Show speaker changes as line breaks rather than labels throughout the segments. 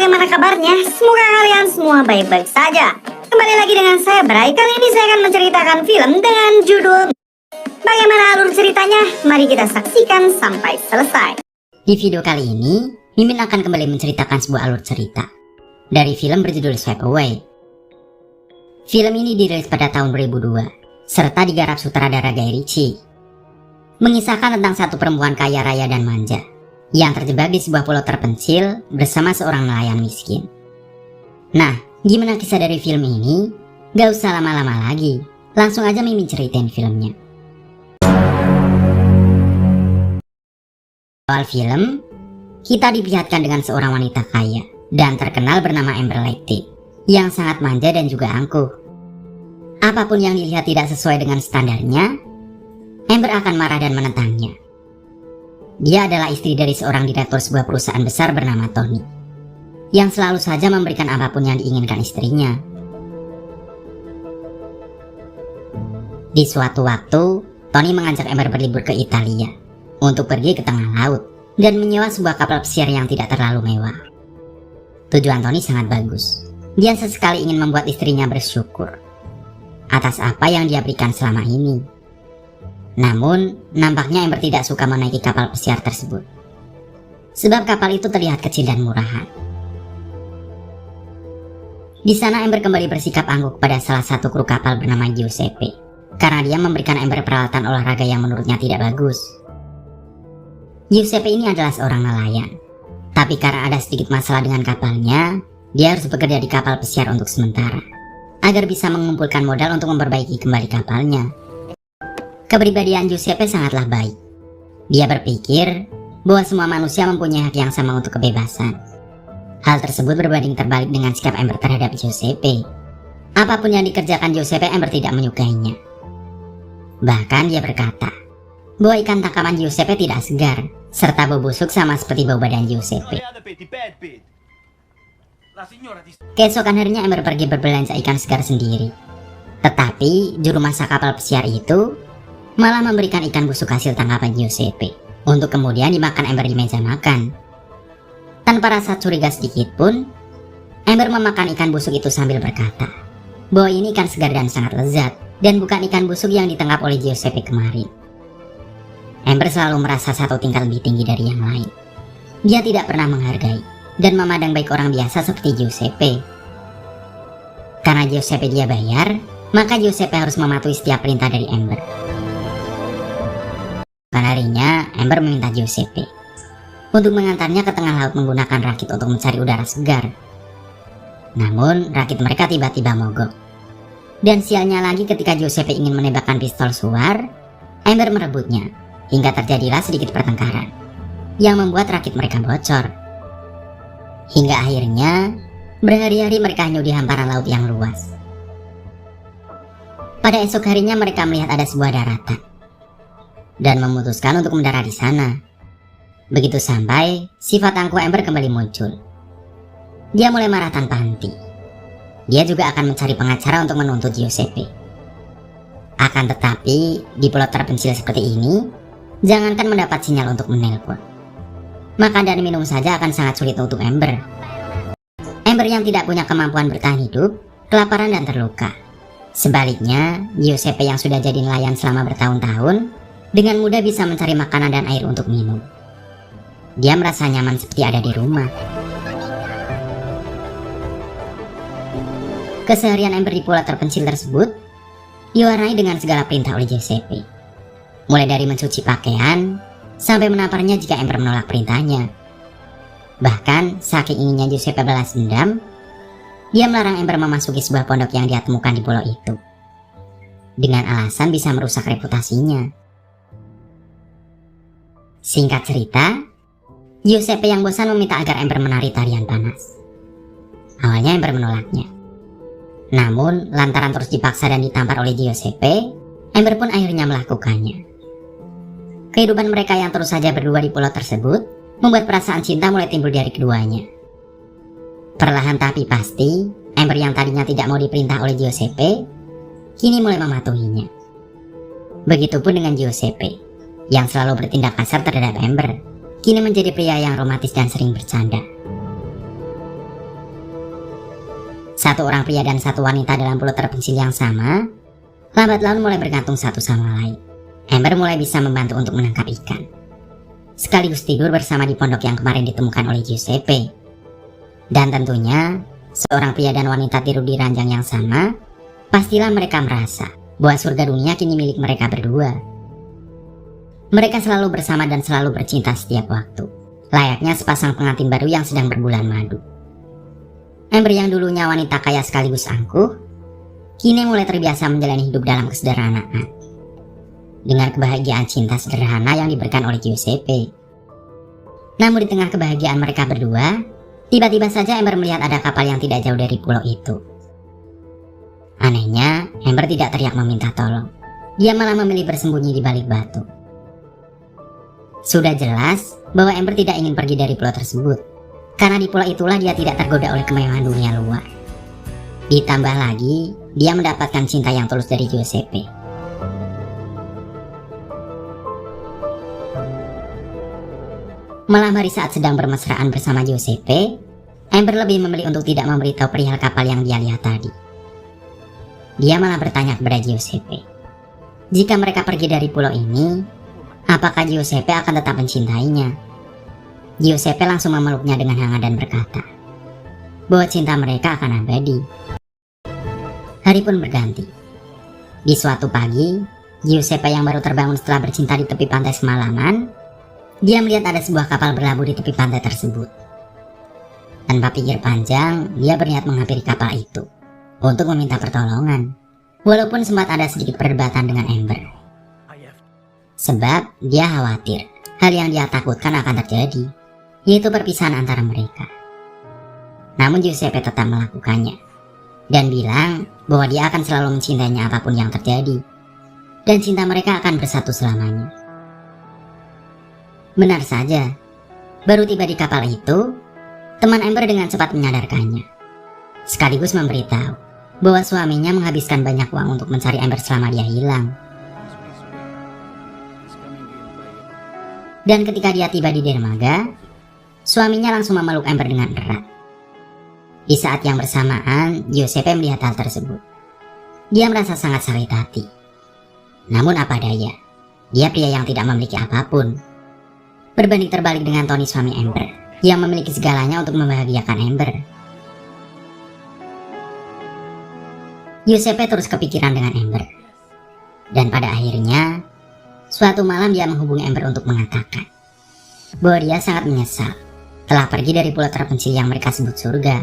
bagaimana kabarnya? Semoga kalian semua baik-baik saja. Kembali lagi dengan saya Bray. Kali ini saya akan menceritakan film dengan judul Bagaimana Alur Ceritanya. Mari kita saksikan sampai selesai.
Di video kali ini, Mimin akan kembali menceritakan sebuah alur cerita dari film berjudul Swept Away. Film ini dirilis pada tahun 2002, serta digarap sutradara Guy Ritchie. Mengisahkan tentang satu perempuan kaya raya dan manja yang terjebak di sebuah pulau terpencil bersama seorang nelayan miskin. Nah, gimana kisah dari film ini? Gak usah lama-lama lagi, langsung aja Mimin ceritain filmnya. Awal film, kita diperlihatkan dengan seorang wanita kaya dan terkenal bernama Amber Lighty yang sangat manja dan juga angkuh. Apapun yang dilihat tidak sesuai dengan standarnya, Amber akan marah dan menentangnya. Dia adalah istri dari seorang direktur sebuah perusahaan besar bernama Tony, yang selalu saja memberikan apapun yang diinginkan istrinya. Di suatu waktu, Tony mengajak Amber berlibur ke Italia untuk pergi ke tengah laut dan menyewa sebuah kapal pesiar yang tidak terlalu mewah. Tujuan Tony sangat bagus. Dia sesekali ingin membuat istrinya bersyukur atas apa yang dia berikan selama ini. Namun, nampaknya Amber tidak suka menaiki kapal pesiar tersebut, sebab kapal itu terlihat kecil dan murahan. Di sana Amber kembali bersikap angkuh kepada salah satu kru kapal bernama Giuseppe, karena dia memberikan Amber peralatan olahraga yang menurutnya tidak bagus. Giuseppe ini adalah seorang nelayan, tapi karena ada sedikit masalah dengan kapalnya, dia harus bekerja di kapal pesiar untuk sementara, agar bisa mengumpulkan modal untuk memperbaiki kembali kapalnya. Kepribadian Giuseppe sangatlah baik. Dia berpikir bahwa semua manusia mempunyai hak yang sama untuk kebebasan. Hal tersebut berbanding terbalik dengan sikap Amber terhadap Giuseppe. Apapun yang dikerjakan Giuseppe, Amber tidak menyukainya. Bahkan dia berkata bahwa ikan tangkapan Giuseppe tidak segar, serta bau busuk sama seperti bau badan Giuseppe. Keesokan harinya Amber pergi berbelanja ikan segar sendiri. Tetapi juru masak kapal pesiar itu malah memberikan ikan busuk hasil tangkapan Giuseppe untuk kemudian dimakan Amber di meja makan. Tanpa rasa curiga sedikit pun, Amber memakan ikan busuk itu sambil berkata bahwa ini ikan segar dan sangat lezat, dan bukan ikan busuk yang ditangkap oleh Giuseppe kemarin. Amber selalu merasa satu tingkat lebih tinggi dari yang lain. Dia tidak pernah menghargai dan memandang baik orang biasa seperti Giuseppe. Karena Giuseppe dia bayar, maka Giuseppe harus mematuhi setiap perintah dari Amber. Harinya, Amber meminta Giuseppe untuk mengantarnya ke tengah laut menggunakan rakit untuk mencari udara segar. Namun, rakit mereka tiba-tiba mogok. Dan sialnya lagi ketika Giuseppe ingin menembakkan pistol suar, Amber merebutnya, hingga terjadilah sedikit pertengkaran yang membuat rakit mereka bocor. Hingga akhirnya, berhari-hari mereka hanyut di hamparan laut yang luas. Pada esok harinya mereka melihat ada sebuah daratan dan memutuskan untuk mendarat di sana. Begitu sampai, sifat angkuh Amber kembali muncul. Dia mulai marah tanpa henti. Dia juga akan mencari pengacara untuk menuntut Giuseppe. Akan tetapi, di pulau terpencil seperti ini, jangankan mendapat sinyal untuk menelpon, makan dan minum saja akan sangat sulit untuk Amber. Amber yang tidak punya kemampuan bertahan hidup, kelaparan dan terluka. Sebaliknya, Giuseppe yang sudah jadi nelayan selama bertahun-tahun, dengan mudah bisa mencari makanan dan air untuk minum. Dia merasa nyaman seperti ada di rumah. Keseharian Amber di pulau terpencil tersebut diwarnai dengan segala perintah oleh Giuseppe. Mulai dari mencuci pakaian, sampai menamparnya jika Amber menolak perintahnya. Bahkan, saking inginnya Giuseppe balas dendam, dia melarang Amber memasuki sebuah pondok yang dia temukan di pulau itu, dengan alasan bisa merusak reputasinya. Singkat cerita, Giuseppe yang bosan meminta agar Amber menari tarian panas. Awalnya Amber menolaknya. Namun, lantaran terus dipaksa dan ditampar oleh Giuseppe, Amber pun akhirnya melakukannya. Kehidupan mereka yang terus saja berdua di pulau tersebut membuat perasaan cinta mulai timbul dari keduanya. Perlahan tapi pasti, Amber yang tadinya tidak mau diperintah oleh Giuseppe, kini mulai mematuhinya. Begitupun dengan Giuseppe yang selalu bertindak kasar terhadap Amber, kini menjadi pria yang romantis dan sering bercanda. Satu orang pria dan satu wanita dalam pulau terpencil yang sama, lambat laun mulai bergantung satu sama lain. Amber mulai bisa membantu untuk menangkap ikan, sekaligus tidur bersama di pondok yang kemarin ditemukan oleh Giuseppe. Dan tentunya, seorang pria dan wanita tidur di ranjang yang sama, pastilah mereka merasa bahwa surga dunia kini milik mereka berdua. Mereka selalu bersama dan selalu bercinta setiap waktu, layaknya sepasang pengantin baru yang sedang berbulan madu. Amber yang dulunya wanita kaya sekaligus angkuh, kini mulai terbiasa menjalani hidup dalam kesederhanaan, dengan kebahagiaan cinta sederhana yang diberikan oleh Giuseppe. Namun di tengah kebahagiaan mereka berdua, tiba-tiba saja Amber melihat ada kapal yang tidak jauh dari pulau itu. Anehnya, Amber tidak teriak meminta tolong. Dia malah memilih bersembunyi di balik batu. Sudah jelas bahwa Amber tidak ingin pergi dari pulau tersebut, karena di pulau itulah dia tidak tergoda oleh kemewahan dunia luar. Ditambah lagi, dia mendapatkan cinta yang tulus dari Giuseppe. Malam hari saat sedang bermesraan bersama Giuseppe, Amber lebih memilih untuk tidak memberitahu perihal kapal yang dia lihat tadi. Dia malah bertanya kepada Giuseppe, jika mereka pergi dari pulau ini, apakah Giuseppe akan tetap mencintainya? Giuseppe langsung memeluknya dengan hangat dan berkata bahwa cinta mereka akan abadi. Hari pun berganti. Di suatu pagi, Giuseppe yang baru terbangun setelah bercinta di tepi pantai semalaman, dia melihat ada sebuah kapal berlabuh di tepi pantai tersebut. Tanpa pikir panjang, dia berniat menghampiri kapal itu untuk meminta pertolongan, walaupun sempat ada sedikit perdebatan dengan Amber. Sebab dia khawatir hal yang dia takutkan akan terjadi, yaitu perpisahan antara mereka. Namun Giuseppe tetap melakukannya dan bilang bahwa dia akan selalu mencintainya apapun yang terjadi, dan cinta mereka akan bersatu selamanya. Benar saja, baru tiba di kapal itu, teman Amber dengan cepat menyadarkannya, sekaligus memberitahu bahwa suaminya menghabiskan banyak uang untuk mencari Amber selama dia hilang. Dan ketika dia tiba di dermaga, suaminya langsung memeluk Amber dengan erat. Di saat yang bersamaan, Giuseppe melihat hal tersebut. Dia merasa sangat sakit hati. Namun apa daya, dia pria yang tidak memiliki apapun. Berbanding terbalik dengan Tony, suami Amber, yang memiliki segalanya untuk membahagiakan Amber. Giuseppe terus kepikiran dengan Amber. Dan pada akhirnya, suatu malam dia menghubungi Amber untuk mengatakan bahwa dia sangat menyesal telah pergi dari pulau terpencil yang mereka sebut surga.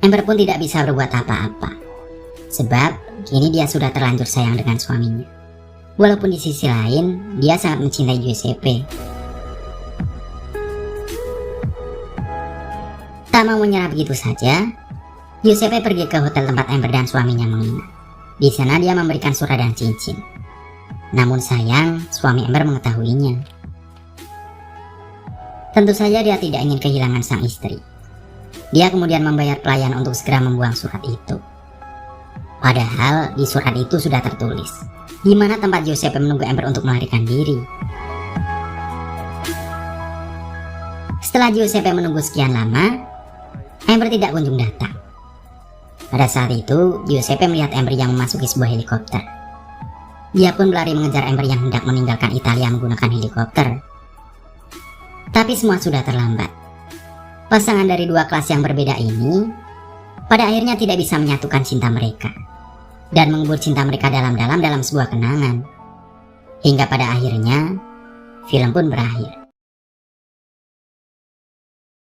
Amber pun tidak bisa berbuat apa-apa, sebab kini dia sudah terlanjur sayang dengan suaminya. Walaupun di sisi lain, dia sangat mencintai Giuseppe. Tak mau menyerah begitu saja, Giuseppe pergi ke hotel tempat Amber dan suaminya menginap. Di sana dia memberikan surat dan cincin. Namun sayang, suami Amber mengetahuinya. Tentu saja dia tidak ingin kehilangan sang istri. Dia kemudian membayar pelayan untuk segera membuang surat itu. Padahal di surat itu sudah tertulis di mana tempat Giuseppe menunggu Amber untuk melarikan diri. Setelah Giuseppe menunggu sekian lama, Amber tidak kunjung datang. Pada saat itu, Giuseppe melihat Amber yang memasuki sebuah helikopter. Dia pun berlari mengejar Amber yang hendak meninggalkan Italia menggunakan helikopter. Tapi semua sudah terlambat. Pasangan dari dua kelas yang berbeda ini pada akhirnya tidak bisa menyatukan cinta mereka dan mengubur cinta mereka dalam-dalam dalam sebuah kenangan. Hingga pada akhirnya film pun berakhir.